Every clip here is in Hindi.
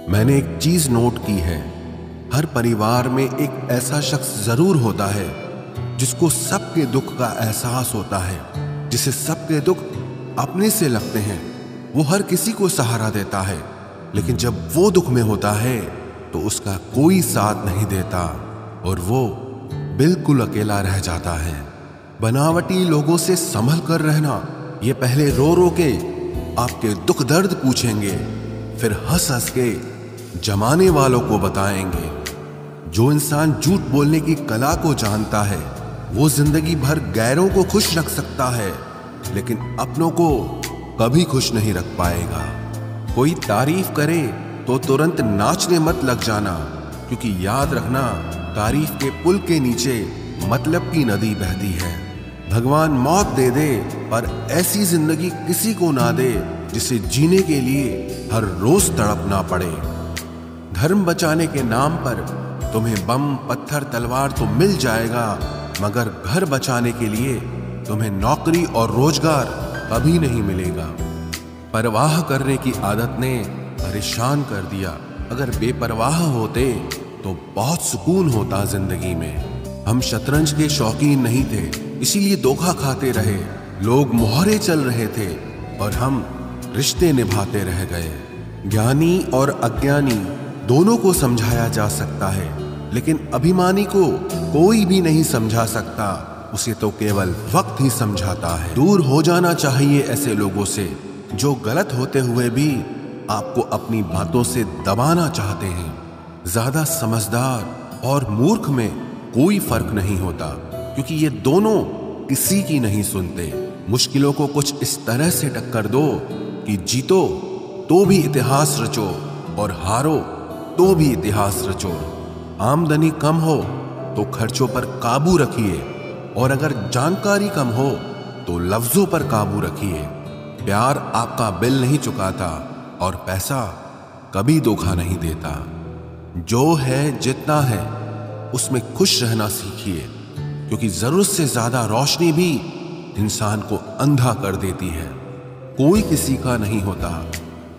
मैंने एक चीज नोट की है, हर परिवार में एक ऐसा शख्स जरूर होता है जिसको सबके दुख का एहसास होता है, जिसे सबके दुख अपने से लगते हैं। वो हर किसी को सहारा देता है, लेकिन जब वो दुख में होता है तो उसका कोई साथ नहीं देता और वो बिल्कुल अकेला रह जाता है। बनावटी लोगों से संभल कर रहना, ये पहले रो रो के आपके दुख दर्द पूछेंगे, फिर हंस हंस के जमाने वालों को बताएंगे। जो इंसान झूठ बोलने की कला को जानता है वो जिंदगी भर गैरों को खुश रख सकता है, लेकिन अपनों को कभी खुश नहीं रख पाएगा। कोई तारीफ करे तो तुरंत नाचने मत लग जाना, क्योंकि याद रखना तारीफ के पुल के नीचे मतलब की नदी बहती है। भगवान मौत दे दे पर ऐसी जिंदगी किसी को ना दे जिसे जीने के लिए हर रोज तड़पना पड़े। धर्म बचाने के नाम पर तुम्हें बम पत्थर तलवार तो मिल जाएगा, मगर घर बचाने के लिए तुम्हें नौकरी और रोजगार कभी नहीं मिलेगा। परवाह करने की आदत ने परेशान कर दिया। अगर बेपरवाह होते तो बहुत सुकून होता जिंदगी में। हम शतरंज के शौकीन नहीं थे, इसीलिए धोखा खाते रहे। लोग मोहरे चल रहे थे और हम रिश्ते निभाते रह गए। ज्ञानी और अज्ञानी दोनों को समझाया जा सकता है, लेकिन अभिमानी को कोई भी नहीं समझा सकता, उसे तो केवल वक्त ही समझाता है। दूर हो जाना चाहिए ऐसे लोगों से जो गलत होते हुए भी आपको अपनी बातों से दबाना चाहते हैं। ज्यादा समझदार और मूर्ख में कोई फर्क नहीं होता, क्योंकि ये दोनों किसी की नहीं सुनते। मुश्किलों को कुछ इस तरह से टक्कर दो कि जीतो तो भी इतिहास रचो और हारो तो भी इतिहास रचो। आमदनी कम हो तो खर्चों पर काबू रखिए, और अगर जानकारी कम हो तो लफ्जों पर काबू रखिए। प्यार आपका बिल नहीं चुकाता और पैसा कभी धोखा नहीं देता। जो है जितना है उसमें खुश रहना सीखिए, क्योंकि जरूरत से ज्यादा रोशनी भी इंसान को अंधा कर देती है। कोई किसी का नहीं होता।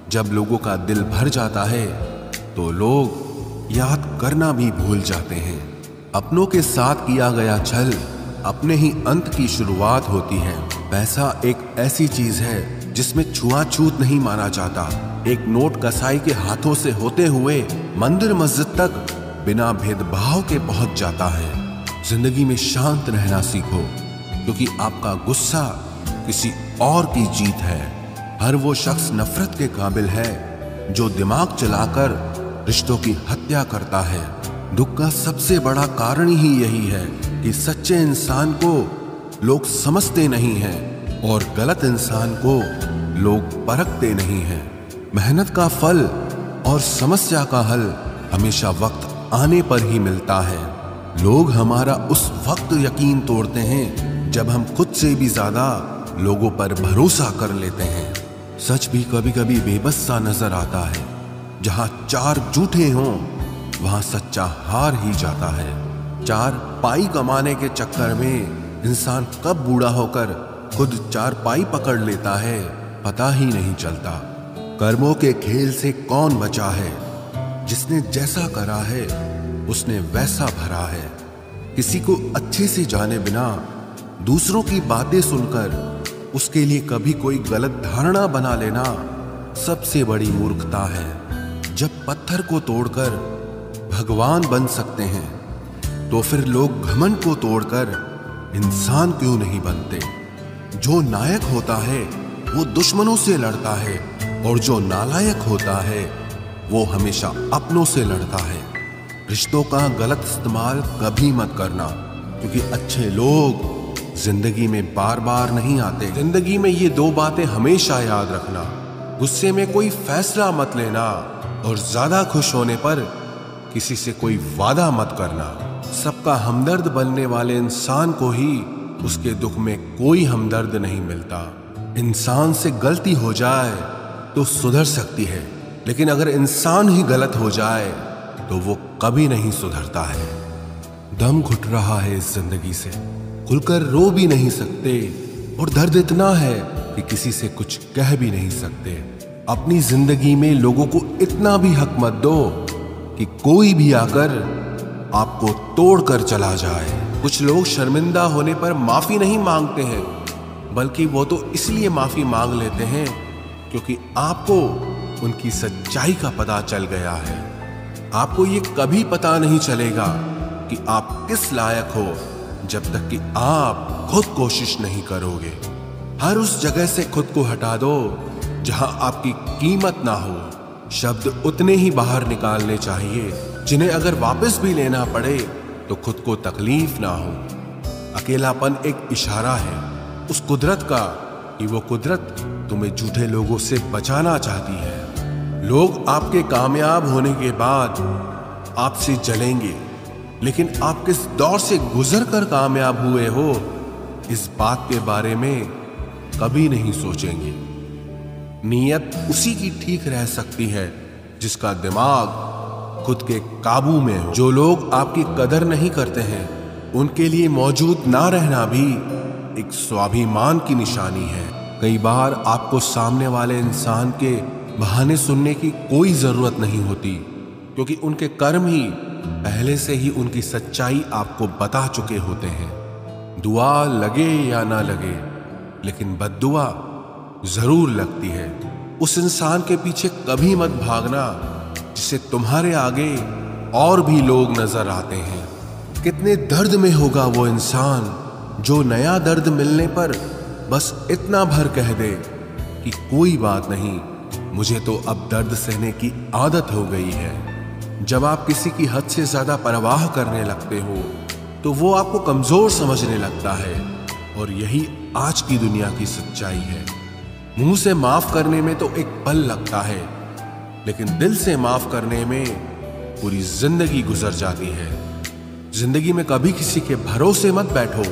जब लोगों का दिल भर जाता है तो लोग याद करना भी भूल जाते हैं। अपनों के साथ किया गया छल अपने ही अंत की शुरुआत होती है। पैसा एक ऐसी चीज है जिसमें छुआछूत नहीं माना जाता। एक नोट कसाई के हाथों से होते हुए मंदिर मस्जिद तक बिना भेदभाव के पहुंच जाता है। जिंदगी में शांत रहना सीखो, क्योंकि आपका गुस्सा किसी और की जीत है। हर वो शख्स नफरत के काबिल है जो दिमाग चलाकर रिश्तों की हत्या करता है। दुख का सबसे बड़ा कारण ही यही है कि सच्चे इंसान को लोग समझते नहीं हैं और गलत इंसान को लोग परखते नहीं हैं। मेहनत का फल और समस्या का हल हमेशा वक्त आने पर ही मिलता है। लोग हमारा उस वक्त यकीन तोड़ते हैं जब हम खुद से भी ज्यादा लोगों पर भरोसा कर लेते हैं। सच भी कभी कभी बेबस सा नजर आता है। जहां चार झूठे हों वहां सच्चा हार ही जाता है। चार पाई कमाने के चक्कर में इंसान कब बूढ़ा होकर खुद चार पाई पकड़ लेता है पता ही नहीं चलता। कर्मों के खेल से कौन बचा है? जिसने जैसा करा है उसने वैसा भरा है। किसी को अच्छे से जाने बिना दूसरों की बातें सुनकर उसके लिए कभी कोई गलत धारणा बना लेना सबसे बड़ी मूर्खता है। जब पत्थर को तोड़कर भगवान बन सकते हैं तो फिर लोग घमंड को तोड़कर इंसान क्यों नहीं बनते? जो नायक होता है वो दुश्मनों से लड़ता है, और जो नालायक होता है वो हमेशा अपनों से लड़ता है। रिश्तों का गलत इस्तेमाल कभी मत करना, क्योंकि अच्छे लोग जिंदगी में बार बार नहीं आते। जिंदगी में ये दो बातें हमेशा याद रखना: गुस्से में कोई फैसला मत लेना, और ज्यादा खुश होने पर किसी से कोई वादा मत करना। सबका हमदर्द बनने वाले इंसान को ही उसके दुख में कोई हमदर्द नहीं मिलता। इंसान से गलती हो जाए तो सुधर सकती है, लेकिन अगर इंसान ही गलत हो जाए तो वो कभी नहीं सुधरता है। दम घुट रहा है इस जिंदगी से, खुलकर रो भी नहीं सकते, और दर्द इतना है कि किसी से कुछ कह भी नहीं सकते। अपनी जिंदगी में लोगों को इतना भी हक मत दो कि कोई भी आकर आपको तोड़कर चला जाए। कुछ लोग शर्मिंदा होने पर माफी नहीं मांगते हैं, बल्कि वो तो इसलिए माफी मांग लेते हैं क्योंकि आपको उनकी सच्चाई का पता चल गया है। आपको ये कभी पता नहीं चलेगा कि आप किस लायक हो जब तक कि आप खुद कोशिश नहीं करोगे। हर उस जगह से खुद को हटा दो जहां आपकी कीमत ना हो। शब्द उतने ही बाहर निकालने चाहिए जिन्हें अगर वापस भी लेना पड़े तो खुद को तकलीफ ना हो। अकेलापन एक इशारा है उस कुदरत का कि वो कुदरत तुम्हें झूठे लोगों से बचाना चाहती है। लोग आपके कामयाब होने के बाद आपसे जलेंगे, लेकिन आप किस दौर से गुजर कर कामयाब हुए हो इस बात के बारे में कभी नहीं सोचेंगे। नीयत उसी की ठीक रह सकती है जिसका दिमाग खुद के काबू में हो। जो लोग आपकी कदर नहीं करते हैं उनके लिए मौजूद ना रहना भी एक स्वाभिमान की निशानी है। कई बार आपको सामने वाले इंसान के बहाने सुनने की कोई जरूरत नहीं होती, क्योंकि उनके कर्म ही पहले से ही उनकी सच्चाई आपको बता चुके होते हैं। दुआ लगे या ना लगे, लेकिन बद्दुआ जरूर लगती है। उस इंसान के पीछे कभी मत भागना जिसे तुम्हारे आगे और भी लोग नजर आते हैं। कितने दर्द में होगा वो इंसान जो नया दर्द मिलने पर बस इतना भर कह दे कि कोई बात नहीं, मुझे तो अब दर्द सहने की आदत हो गई है। जब आप किसी की हद से ज्यादा परवाह करने लगते हो तो वो आपको कमजोर समझने लगता है, और यही आज की दुनिया की सच्चाई है। मुंह से माफ करने में तो एक पल लगता है, लेकिन दिल से माफ करने में पूरी जिंदगी गुजर जाती है। जिंदगी में कभी किसी के भरोसे मत बैठो।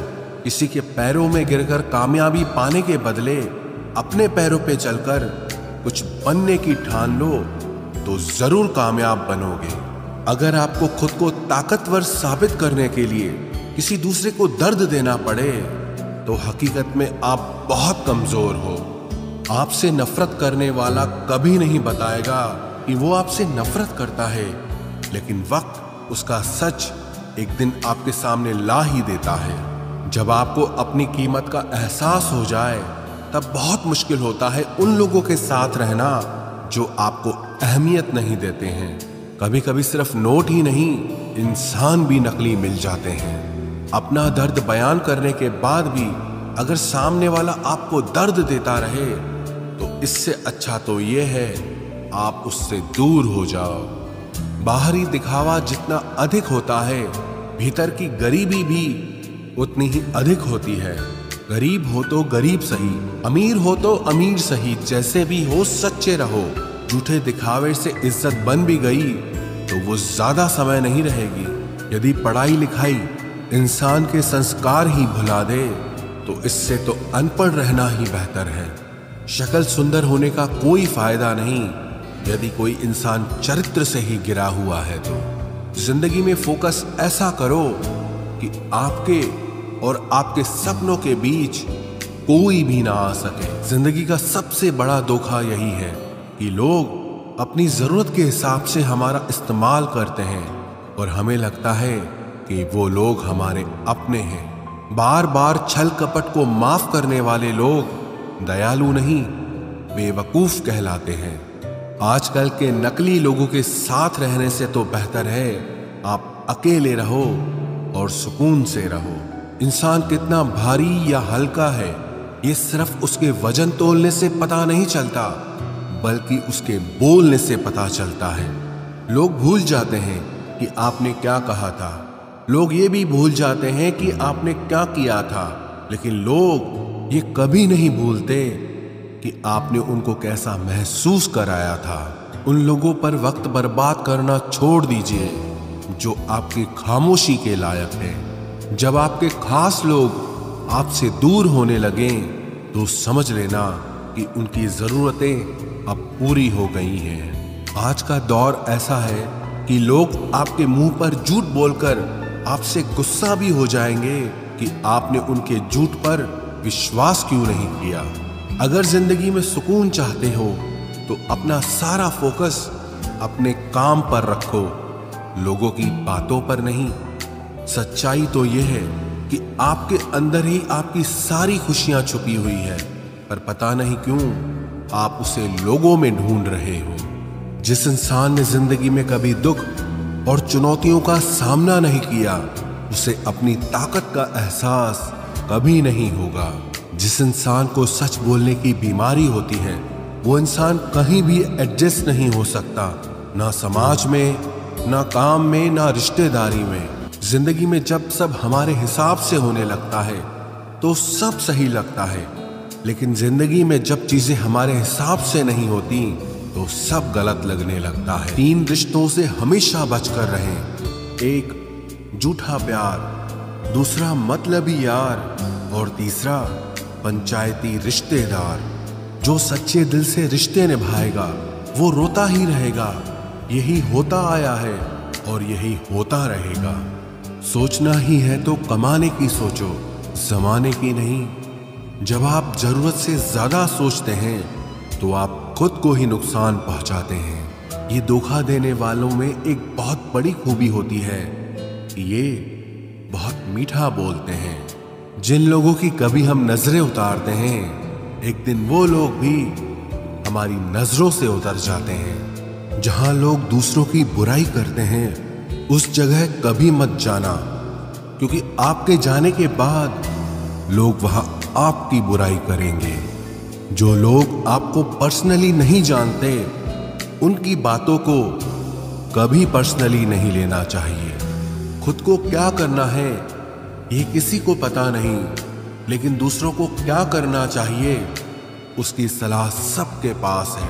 किसी के पैरों में गिरकर कामयाबी पाने के बदले अपने पैरों पे चलकर कुछ बनने की ठान लो तो जरूर कामयाब बनोगे। अगर आपको खुद को ताकतवर साबित करने के लिए किसी दूसरे को दर्द देना पड़े तो हकीकत में आप बहुत कमजोर हो। आपसे नफरत करने वाला कभी नहीं बताएगा कि वो आपसे नफरत करता है, लेकिन वक्त उसका सच एक दिन आपके सामने ला ही देता है। जब आपको अपनी कीमत का एहसास हो जाए तब बहुत मुश्किल होता है उन लोगों के साथ रहना जो आपको अहमियत नहीं देते हैं। कभी कभी सिर्फ नोट ही नहीं, इंसान भी नकली मिल जाते हैं। अपना दर्द बयान करने के बाद भी अगर सामने वाला आपको दर्द देता रहे तो इससे अच्छा तो ये है आप उससे दूर हो जाओ। बाहरी दिखावा जितना अधिक होता है, भीतर की गरीबी भी उतनी ही अधिक होती है। गरीब हो तो गरीब सही, अमीर हो तो अमीर सही, जैसे भी हो सच्चे रहो। झूठे दिखावे से इज्जत बन भी गई तो वो ज्यादा समय नहीं रहेगी। यदि पढ़ाई लिखाई इंसान के संस्कार ही भुला दे तो इससे तो अनपढ़ रहना ही बेहतर है। शक्ल सुंदर होने का कोई फायदा नहीं यदि कोई इंसान चरित्र से ही गिरा हुआ है। तो जिंदगी में फोकस ऐसा करो कि आपके और आपके सपनों के बीच कोई भी ना आ सके। जिंदगी का सबसे बड़ा धोखा यही है कि लोग अपनी जरूरत के हिसाब से हमारा इस्तेमाल करते हैं और हमें लगता है कि वो लोग हमारे अपने हैं। बार बार छल कपट को माफ करने वाले लोग दयालु नहीं, बेवकूफ कहलाते हैं। आजकल के नकली लोगों के साथ रहने से तो बेहतर है आप अकेले रहो और सुकून से रहो। इंसान कितना भारी या हल्का है ये सिर्फ उसके वजन तोलने से पता नहीं चलता, बल्कि उसके बोलने से पता चलता है। लोग भूल जाते हैं कि आपने क्या कहा था, लोग ये भी भूल जाते हैं कि आपने क्या किया था, लेकिन लोग ये कभी नहीं भूलते कि आपने उनको कैसा महसूस कराया था। उन लोगों पर वक्त बर्बाद करना छोड़ दीजिए जो आपकी खामोशी के लायक है। जब आपके खास लोग आपसे दूर होने लगें तो समझ लेना कि उनकी जरूरतें अब पूरी हो गई हैं। आज का दौर ऐसा है कि लोग आपके मुंह पर झूठ बोलकर आपसे गुस्सा भी हो जाएंगे कि आपने उनके झूठ पर विश्वास क्यों नहीं किया। अगर जिंदगी में सुकून चाहते हो तो अपना सारा फोकस अपने काम पर रखो, लोगों की बातों पर नहीं। सच्चाई तो यह है कि आपके अंदर ही आपकी सारी खुशियां छुपी हुई है, पर पता नहीं क्यों आप उसे लोगों में ढूंढ रहे हो। जिस इंसान ने जिंदगी में कभी दुख और चुनौतियों का सामना नहीं किया, उसे अपनी ताकत का एहसास कभी नहीं होगा। जिस इंसान को सच बोलने की बीमारी होती है, वो इंसान कहीं भी एडजस्ट नहीं हो सकता, ना समाज में, ना काम में, ना रिश्तेदारी में। जिंदगी में जब सब हमारे हिसाब से होने लगता है तो सब सही लगता है, लेकिन जिंदगी में जब चीजें हमारे हिसाब से नहीं होती तो सब गलत लगने लगता है। 3 रिश्तों से हमेशा बचकर रहें। 1 झूठा प्यार, दूसरा मतलबी यार और तीसरा पंचायती रिश्तेदार। जो सच्चे दिल से रिश्ते निभाएगा वो रोता ही रहेगा। यही होता आया है और यही होता रहेगा। सोचना ही है तो कमाने की सोचो, जमाने की नहीं। जब आप जरूरत से ज्यादा सोचते हैं तो आप खुद को ही नुकसान पहुंचाते हैं। ये धोखा देने वालों में एक बहुत बड़ी खूबी होती है कि ये बहुत मीठा बोलते हैं। जिन लोगों की कभी हम नजरें उतारते हैं, एक दिन वो लोग भी हमारी नजरों से उतर जाते हैं। जहां लोग दूसरों की बुराई करते हैं उस जगह कभी मत जाना, क्योंकि आपके जाने के बाद लोग वहां आपकी बुराई करेंगे। जो लोग आपको पर्सनली नहीं जानते, उनकी बातों को कभी पर्सनली नहीं लेना चाहिए। खुद को क्या करना है ये किसी को पता नहीं, लेकिन दूसरों को क्या करना चाहिए उसकी सलाह सबके पास है।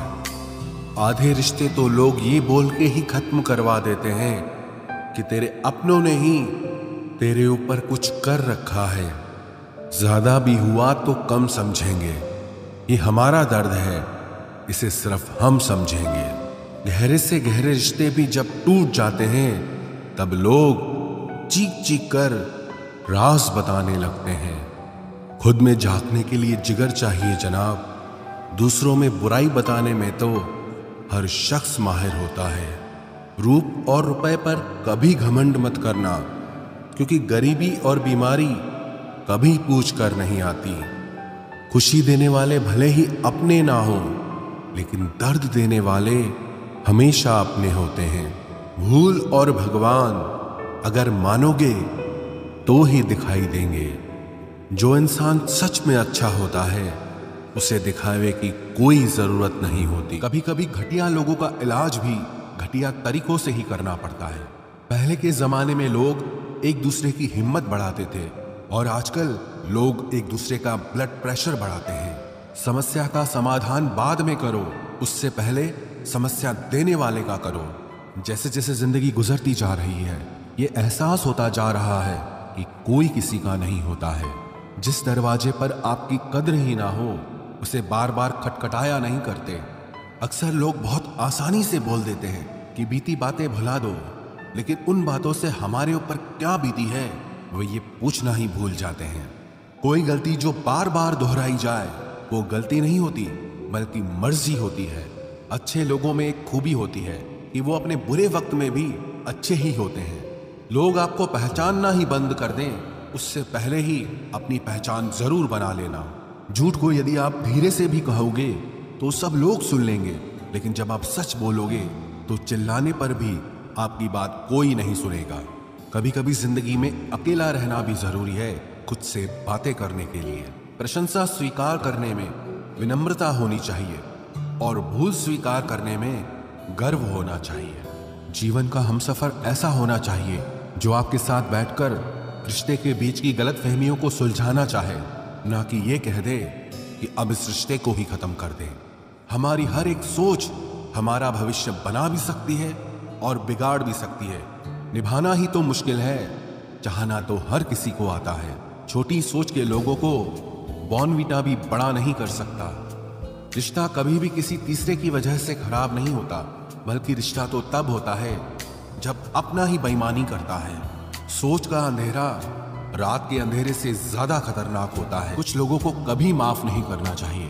आधे रिश्ते तो लोग ये बोल के ही खत्म करवा देते हैं कि तेरे अपनों ने ही तेरे ऊपर कुछ कर रखा है। ज्यादा भी हुआ तो कम समझेंगे, ये हमारा दर्द है, इसे सिर्फ हम समझेंगे। गहरे से गहरे रिश्ते भी जब टूट जाते हैं तब लोग चीख चीख कर राज बताने लगते हैं। खुद में झांकने के लिए जिगर चाहिए जनाब, दूसरों में बुराई बताने में तो हर शख्स माहिर होता है। रूप और रुपए पर कभी घमंड मत करना, क्योंकि गरीबी और बीमारी कभी पूछ कर नहीं आती। खुशी देने वाले भले ही अपने ना हों, लेकिन दर्द देने वाले हमेशा अपने होते हैं। भूल और भगवान अगर मानोगे तो ही दिखाई देंगे। जो इंसान सच में अच्छा होता है उसे दिखावे की कोई जरूरत नहीं होती। कभी कभी घटिया लोगों का इलाज भी घटिया तरीकों से ही करना पड़ता है। पहले के जमाने में लोग एक दूसरे की हिम्मत बढ़ाते थे, और आजकल लोग एक दूसरे का ब्लड प्रेशर बढ़ाते हैं। समस्या का समाधान बाद में करो, उससे पहले समस्या देने वाले का करो। जैसे जैसे जिंदगी गुजरती जा रही है, ये एहसास होता जा रहा है कि कोई किसी का नहीं होता है। जिस दरवाजे पर आपकी कद्र ही ना हो उसे बार बार खटखटाया नहीं करते। अक्सर लोग बहुत आसानी से बोल देते हैं कि बीती बातें भुला दो, लेकिन उन बातों से हमारे ऊपर क्या बीती है वो ये पूछना ही भूल जाते हैं। कोई गलती जो बार बार दोहराई जाए वो गलती नहीं होती, बल्कि मर्जी होती है। अच्छे लोगों में एक खूबी होती है कि वो अपने बुरे वक्त में भी अच्छे ही होते हैं। लोग आपको पहचानना ही बंद कर दें, उससे पहले ही अपनी पहचान जरूर बना लेना। झूठ को यदि आप धीरे से भी कहोगे तो सब लोग सुन लेंगे, लेकिन जब आप सच बोलोगे तो चिल्लाने पर भी आपकी बात कोई नहीं सुनेगा। कभी कभी जिंदगी में अकेला रहना भी जरूरी है, खुद से बातें करने के लिए। प्रशंसा स्वीकार करने में विनम्रता होनी चाहिए, और भूल स्वीकार करने में गर्व होना चाहिए। जीवन का हमसफर ऐसा होना चाहिए जो आपके साथ बैठकर रिश्ते के बीच की गलतफहमियों को सुलझाना चाहे, ना कि ये कह दे कि अब इस रिश्ते को ही खत्म कर दें। हमारी हर एक सोच हमारा भविष्य बना भी सकती है और बिगाड़ भी सकती है। निभाना ही तो मुश्किल है, चाहना तो हर किसी को आता है। छोटी सोच के लोगों को बॉर्नवीटा भी बड़ा नहीं कर सकता। रिश्ता कभी भी किसी तीसरे की वजह से खराब नहीं होता, बल्कि रिश्ता तो तब होता है जब अपना ही बेईमानी करता है। सोच का अंधेरा रात के अंधेरे से ज्यादा खतरनाक होता है। कुछ लोगों को कभी माफ नहीं करना चाहिए,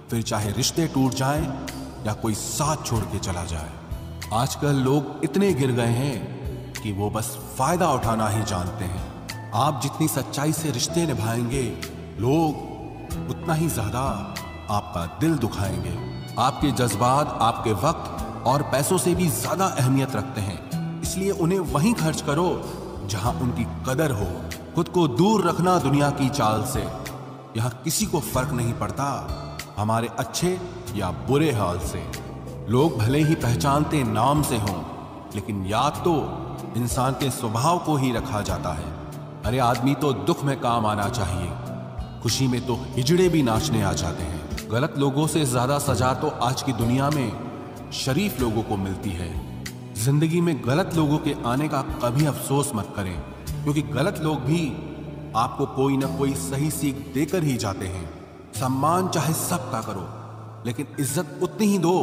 फिर चाहे रिश्ते टूट जाएं या कोई साथ छोड़ के चला जाए। आजकल लोग इतने गिर गए हैं कि वो बस फायदा उठाना ही जानते हैं। आप जितनी सच्चाई से रिश्ते निभाएंगे, लोग उतना ही ज्यादा आपका दिल दुखाएंगे। आपके जज्बात आपके वक्त और पैसों से भी ज्यादा अहमियत रखते हैं, इसलिए उन्हें वहीं खर्च करो जहां उनकी कदर हो। खुद को दूर रखना दुनिया की चाल से। यहां किसी को फर्क नहीं पड़ता हमारे अच्छे या बुरे हाल से। लोग भले ही पहचानते नाम से हों, लेकिन याद तो इंसान के स्वभाव को ही रखा जाता है। अरे आदमी तो दुख में काम आना चाहिए, खुशी में तो हिजड़े भी नाचने आ जाते हैं। गलत लोगों से ज्यादा सजा तो आज की दुनिया में शरीफ लोगों को मिलती है। जिंदगी में गलत लोगों के आने का कभी अफसोस मत करें, क्योंकि गलत लोग भी आपको कोई ना कोई सही सीख देकर ही जाते हैं। सम्मान चाहे सबका करो, लेकिन इज्जत उतनी ही दो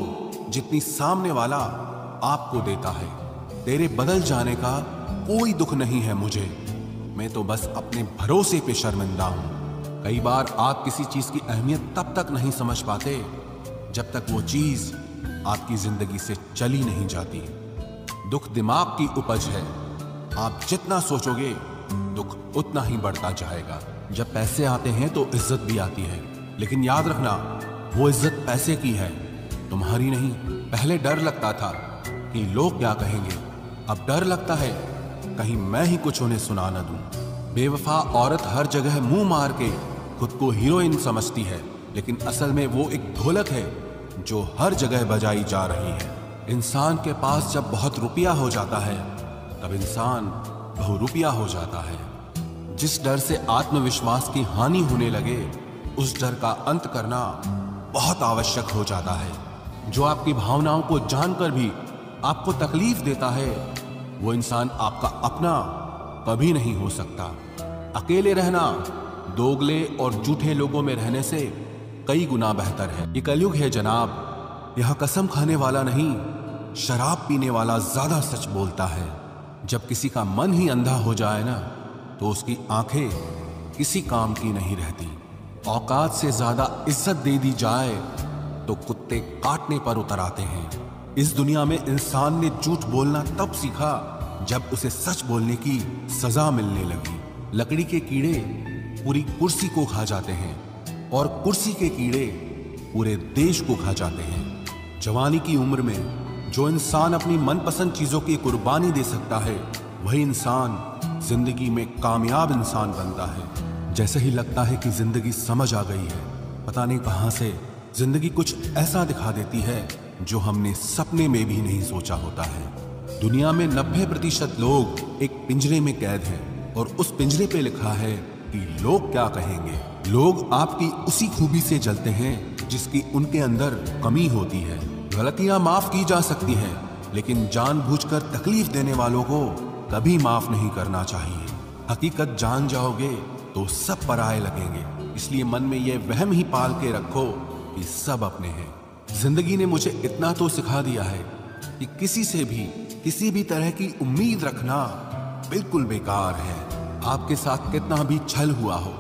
जितनी सामने वाला आपको देता है। तेरे बदल जाने का कोई दुख नहीं है मुझे, मैं तो बस अपने भरोसे पे शर्मिंदा हूं। कई बार आप किसी चीज की अहमियत तब तक नहीं समझ पाते जब तक वो चीज आपकी जिंदगी से चली नहीं जाती। दुख दिमाग की उपज है, आप जितना सोचोगे दुख उतना ही बढ़ता जाएगा। जब पैसे आते हैं तो इज्जत भी आती है, लेकिन याद रखना वो इज्जत पैसे की है, तुम्हारी नहीं। पहले डर लगता था कि लोग क्या कहेंगे, अब डर लगता है कहीं मैं ही कुछ उन्हें सुना न दूं। बेवफा औरत हर जगह मुंह मार के खुद को हीरोइन समझती है, लेकिन असल में वो एक ढोलक है जो हर जगह बजाई जा रही है। इंसान के पास जब बहुत रुपया हो जाता है तब इंसान बहुरुपया हो जाता है। जिस डर से आत्मविश्वास की हानि होने लगे, उस डर का अंत करना बहुत आवश्यक हो जाता है। जो आपकी भावनाओं को जानकर भी आपको तकलीफ देता है, वो इंसान आपका अपना कभी नहीं हो सकता। अकेले रहना दोगले और झूठे लोगों में रहने से कई गुना बेहतर है। ये कलयुग है जनाब, यहां कसम खाने वाला नहीं, शराब पीने वाला ज्यादा सच बोलता है। जब किसी का मन ही अंधा हो जाए ना, तो उसकी आंखें किसी काम की नहीं रहती। औकात से ज्यादा इज्जत दे दी जाए तो कुत्ते काटने पर उतर आते हैं। इस दुनिया में इंसान ने झूठ बोलना तब सीखा जब उसे सच बोलने की सजा मिलने लगी। लकड़ी के कीड़े पूरी कुर्सी को खा जाते हैं और कुर्सी के कीड़े पूरे देश को खा जाते हैं। जवानी की उम्र में जो इंसान अपनी मनपसंद चीजों की कुर्बानी दे सकता है, वही इंसान जिंदगी में कामयाब इंसान बनता है। जैसे ही लगता है कि जिंदगी समझ आ गई है, पता नहीं कहां से जिंदगी कुछ ऐसा दिखा देती है जो हमने सपने में भी नहीं सोचा होता है। दुनिया में 90% लोग एक पिंजरे में कैद हैं और उस पिंजरे पे लिखा है कि लोग क्या कहेंगे। लोग आपकी उसी खूबी से जलते हैं जिसकी उनके अंदर कमी होती है। गलतियां माफ की जा सकती हैं, लेकिन जानबूझकर तकलीफ देने वालों को कभी माफ नहीं करना चाहिए। हकीकत जान जाओगे तो सब पराये लगेंगे, इसलिए मन में यह वहम ही पाल के रखो कि सब अपने हैं। जिंदगी ने मुझे इतना तो सिखा दिया है कि किसी से भी किसी भी तरह की उम्मीद रखना बिल्कुल बेकार है। आपके साथ कितना भी छल हुआ हो,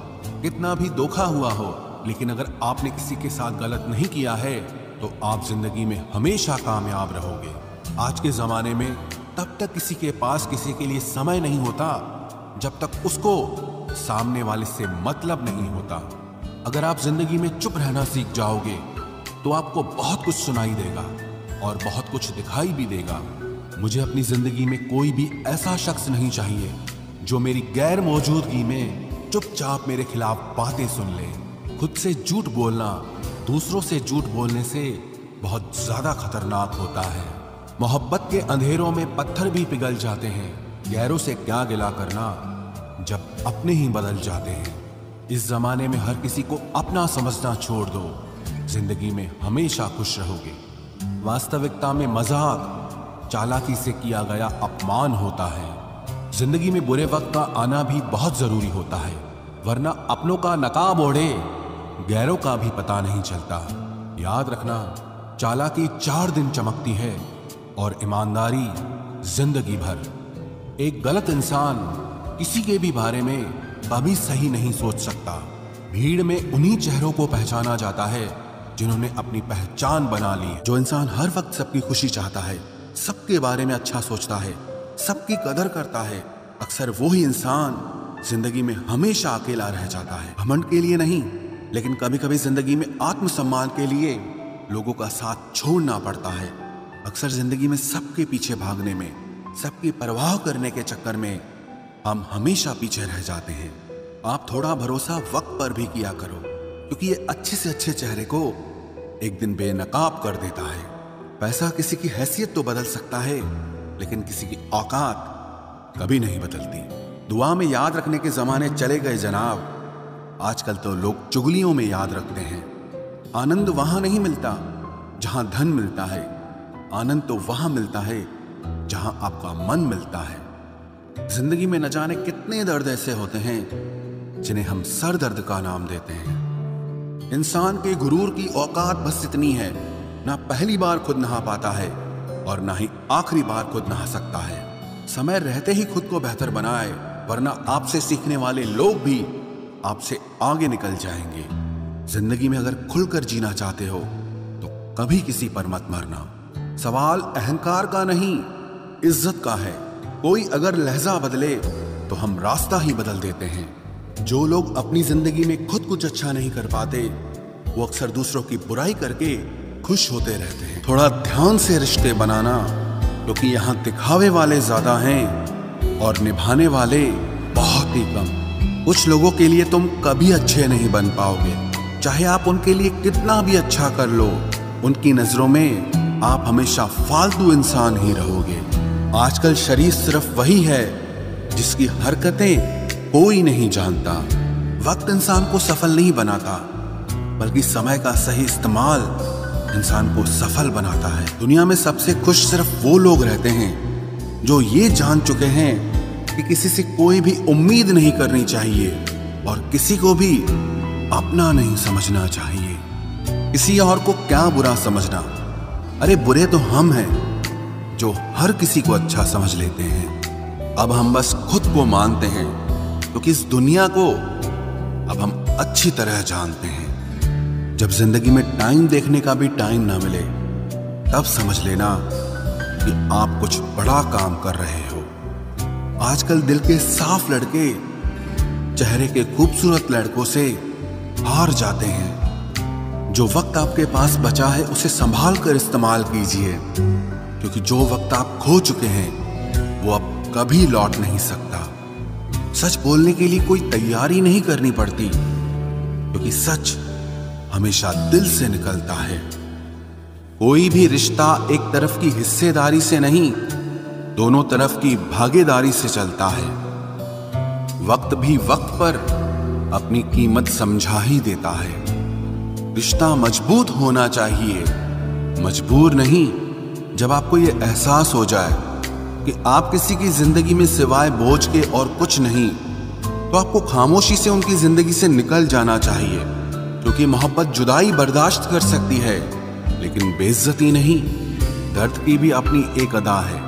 कितना भी धोखा हुआ हो, लेकिन अगर आपने किसी के साथ गलत नहीं किया है तो आप जिंदगी में हमेशा कामयाब रहोगे। आज के जमाने में तब तक किसी के पास किसी के लिए समय नहीं होता जब तक उसको सामने वाले से मतलब नहीं होता। अगर आप जिंदगी में चुप रहना सीख जाओगे तो आपको बहुत कुछ सुनाई देगा और बहुत कुछ दिखाई भी देगा। मुझे अपनी जिंदगी में कोई भी ऐसा शख्स नहीं चाहिए जो मेरी गैर मौजूदगी में चुपचाप मेरे खिलाफ बातें सुन ले। खुद से झूठ बोलना दूसरों से झूठ बोलने से बहुत ज्यादा खतरनाक होता है। मोहब्बत के अंधेरों में पत्थर भी पिघल जाते हैं। गैरों से क्या गिला करना जब अपने ही बदल जाते हैं। इस जमाने में हर किसी को अपना समझना छोड़ दो, जिंदगी में हमेशा खुश रहोगे। वास्तविकता में मजाक चालाकी से किया गया अपमान होता है। जिंदगी में बुरे वक्त का आना भी बहुत जरूरी होता है, वरना अपनों का नकाब ओढ़े गैरों का भी पता नहीं चलता। याद रखना, चालाकी 4 दिन चमकती है और ईमानदारी जिंदगी भर। एक गलत इंसान किसी के भी बारे में कभी सही नहीं सोच सकता। भीड़ में उन्हीं चेहरों को पहचाना जाता है जिन्होंने अपनी पहचान बना ली है। जो इंसान हर वक्त सबकी खुशी चाहता है, सबके बारे में अच्छा सोचता है, सबकी कदर करता है, अक्सर वो ही इंसान जिंदगी में हमेशा अकेला रह जाता है। घमंड के लिए नहीं, लेकिन कभी कभी जिंदगी में आत्मसम्मान के लिए लोगों का साथ छोड़ना पड़ता है। अक्सर जिंदगी में सबके पीछे भागने में, सबकी परवाह करने के चक्कर में हम हमेशा पीछे रह जाते हैं। आप थोड़ा भरोसा वक्त पर भी किया करो, क्योंकि ये अच्छे से अच्छे चेहरे को एक दिन बेनकाब कर देता है। पैसा किसी की हैसियत तो बदल सकता है, लेकिन किसी की औकात कभी नहीं बदलती। दुआ में याद रखने के जमाने चले गए जनाब, आजकल तो लोग चुगलियों में याद रखते हैं। आनंद वहां नहीं मिलता जहां धन मिलता है, आनंद तो वहां मिलता है जहां आपका मन मिलता है। जिंदगी में न जाने कितने दर्द ऐसे होते हैं जिन्हें हम सर दर्द का नाम देते हैं। इंसान के गुरूर की औकात बस इतनी है, ना पहली बार खुद नहा पाता है और ना ही आखिरी बार खुद नहा सकता है। समय रहते ही खुद को बेहतर बनाए, वरना आपसे सीखने वाले लोग भी आपसे आगे निकल जाएंगे। जिंदगी में अगर खुलकर जीना चाहते हो तो कभी किसी पर मत मरना। सवाल अहंकार का नहीं, इज्जत का है। कोई अगर लहजा बदले तो हम रास्ता ही बदल देते हैं। जो लोग अपनी जिंदगी में खुद कुछ अच्छा नहीं कर पाते, वो अक्सर दूसरों की बुराई करके खुश होते रहते हैं। थोड़ा ध्यान से रिश्ते बनाना, क्योंकि यहाँ दिखावे वाले ज्यादा हैं और निभाने वाले बहुत ही कम। कुछ लोगों के लिए तुम कभी अच्छे नहीं बन पाओगे, चाहे आप उनके लिए कितना भी अच्छा कर लो। उनकी नजरों में आप हमेशा फालतू इंसान ही रहोगे। आजकल शरीफ सिर्फ वही है जिसकी हरकतें कोई नहीं जानता। वक्त इंसान को सफल नहीं बनाता, बल्कि समय का सही इस्तेमाल इंसान को सफल बनाता है। दुनिया में सबसे खुश सिर्फ वो लोग रहते हैं जो ये जान चुके हैं कि किसी से कोई भी उम्मीद नहीं करनी चाहिए और किसी को भी अपना नहीं समझना चाहिए। किसी और को क्या बुरा समझना, अरे बुरे तो हम हैं जो हर किसी को अच्छा समझ लेते हैं। अब हम बस खुद को मानते हैं, क्योंकि इस दुनिया को अब हम अच्छी तरह जानते हैं। जब जिंदगी में टाइम देखने का भी टाइम ना मिले, तब समझ लेना कि आप कुछ बड़ा काम कर रहे हो। आजकल दिल के साफ लड़के चेहरे के खूबसूरत लड़कों से हार जाते हैं। जो वक्त आपके पास बचा है उसे संभाल कर इस्तेमाल कीजिए, क्योंकि जो वक्त आप खो चुके हैं वो अब कभी लौट नहीं सकता। सच बोलने के लिए कोई तैयारी नहीं करनी पड़ती, क्योंकि सच हमेशा दिल से निकलता है। कोई भी रिश्ता एक तरफ की हिस्सेदारी से नहीं, दोनों तरफ की भागीदारी से चलता है। वक्त भी वक्त पर अपनी कीमत समझा ही देता है। रिश्ता मजबूत होना चाहिए, मजबूर नहीं। जब आपको ये एहसास हो जाए कि आप किसी की जिंदगी में सिवाय बोझ के और कुछ नहीं, तो आपको खामोशी से उनकी जिंदगी से निकल जाना चाहिए, क्योंकि मोहब्बत जुदाई बर्दाश्त कर सकती है, लेकिन बेइज्जती नहीं। दर्द की भी अपनी एक अदा है,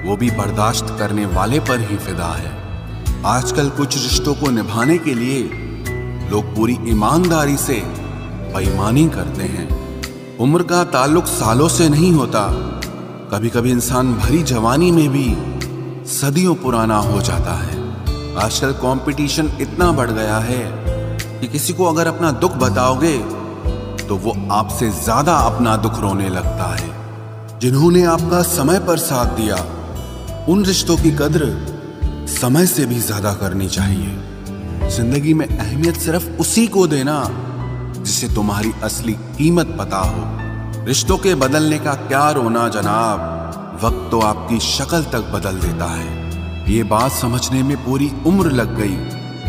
वो भी बर्दाश्त करने वाले पर ही फिदा है। आजकल कुछ रिश्तों को निभाने के लिए लोग पूरी ईमानदारी से बेईमानी करते हैं। उम्र का ताल्लुक सालों से नहीं होता, कभी कभी इंसान भरी जवानी में भी सदियों पुराना हो जाता है। आजकल कंपटीशन इतना बढ़ गया है कि किसी को अगर अपना दुख बताओगे तो वो आपसे ज्यादा अपना दुख रोने लगता है। जिन्होंने आपका समय पर साथ दिया, उन रिश्तों की कद्र समय से भी ज्यादा करनी चाहिए। जिंदगी में अहमियत सिर्फ उसी को देना जिसे तुम्हारी असली कीमत पता हो। रिश्तों के बदलने का क्या रोना जनाब, वक्त तो आपकी शक्ल तक बदल देता है। ये बात समझने में पूरी उम्र लग गई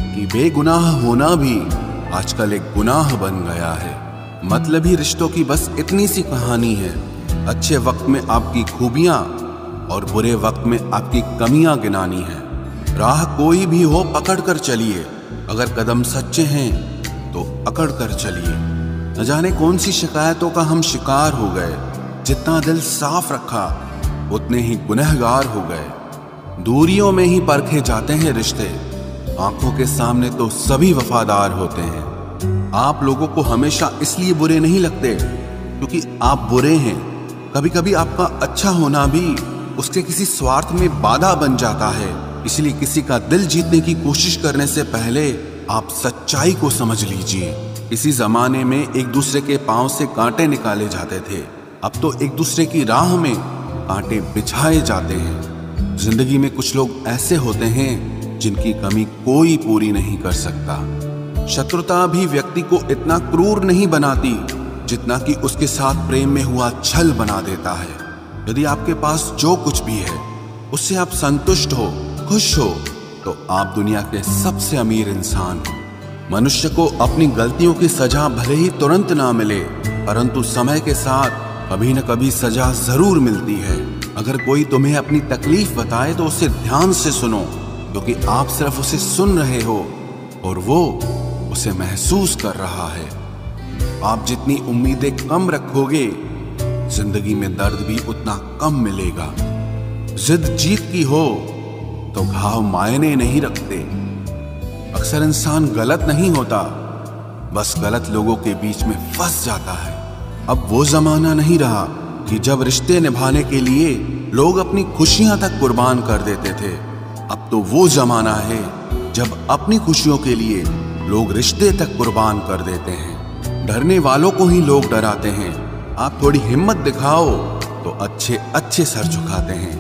कि बेगुनाह होना भी आजकल एक गुनाह बन गया है। मतलबी रिश्तों की बस इतनी सी कहानी है। अच्छे वक्त में आपकी खूबियां और बुरे वक्त में आपकी कमियां गिनानी है। राह कोई भी हो पकड़ कर चलिए, अगर कदम सच्चे हैं तो अकड़ कर चलिए। न जाने कौन सी शिकायतों का हम शिकार हो गए। जितना दिल साफ रखा उतने ही गुनहगार हो गए। दूरियों में ही परखे जाते हैं रिश्ते, आंखों के सामने तो सभी वफादार होते हैं। आप लोगों को हमेशा इसलिए बुरे नहीं लगते क्योंकि आप बुरे हैं। कभी कभी आपका अच्छा होना भी उसके किसी स्वार्थ में बाधा बन जाता है। इसलिए किसी का दिल जीतने की कोशिश करने से पहले आप सच्चाई को समझ लीजिए। इसी जमाने में एक दूसरे के पांव से कांटे निकाले जाते थे, अब तो एक दूसरे की राह में कांटे बिछाए जाते हैं। जिंदगी में कुछ लोग ऐसे होते हैं जिनकी कमी कोई पूरी नहीं कर सकता। शत्रुता भी व्यक्ति को इतना क्रूर नहीं बनाती जितना कि उसके साथ प्रेम में हुआ छल बना देता है। यदि आपके पास जो कुछ भी है उससे आप संतुष्ट हो, खुश हो, तो आप दुनिया के सबसे अमीर इंसान हो। मनुष्य को अपनी गलतियों की सजा भले ही तुरंत ना मिले, परंतु समय के साथ कभी न कभी सजा जरूर मिलती है। अगर कोई तुम्हें अपनी तकलीफ बताए तो उसे ध्यान से सुनो, क्योंकि आप सिर्फ उसे सुन रहे हो और वो उसे महसूस कर रहा है। आप जितनी उम्मीदें कम रखोगे, जिंदगी में दर्द भी उतना कम मिलेगा। जिद जीत की हो तो घाव मायने नहीं रखते। अक्सर इंसान गलत नहीं होता, बस गलत लोगों के बीच में फंस जाता है। अब वो जमाना नहीं रहा कि जब रिश्ते निभाने के लिए लोग अपनी खुशियां तक कुर्बान कर देते थे। अब तो वो जमाना है जब अपनी खुशियों के लिए लोग रिश्ते तक कुर्बान कर देते हैं। डरने वालों को ही लोग डराते हैं। आप थोड़ी हिम्मत दिखाओ तो अच्छे अच्छे सर झुकाते हैं।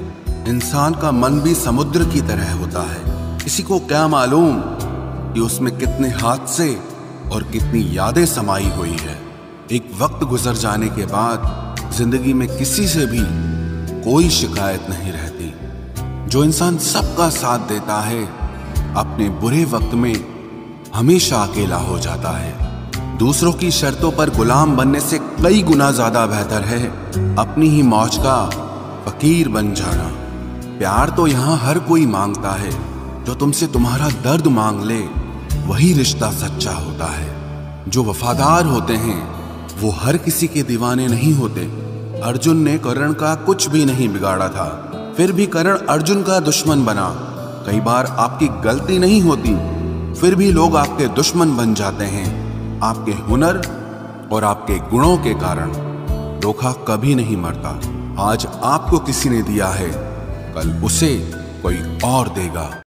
इंसान का मन भी समुद्र की तरह होता है। किसी को क्या मालूम कि उसमें कितने हादसे और कितनी यादें समाई हुई है। एक वक्त गुजर जाने के बाद जिंदगी में किसी से भी कोई शिकायत नहीं रहती। जो इंसान सबका साथ देता है, अपने बुरे वक्त में हमेशा अकेला हो जाता है। दूसरों की शर्तों पर गुलाम बनने से कई गुना ज्यादा बेहतर है अपनी ही मौज का फकीर बन जाना। प्यार तो यहाँ हर कोई मांगता है। जो तुमसे तुम्हारा दर्द मांग ले, वही रिश्ता सच्चा होता है। जो वफादार होते हैं वो हर किसी के दीवाने नहीं होते। अर्जुन ने कर्ण का कुछ भी नहीं बिगाड़ा था, फिर भी कर्ण अर्जुन का दुश्मन बना। कई बार आपकी गलती नहीं होती, फिर भी लोग आपके दुश्मन बन जाते हैं, आपके हुनर और आपके गुणों के कारण। धोखा कभी नहीं मरता। आज आपको किसी ने दिया है, कल उसे कोई और देगा।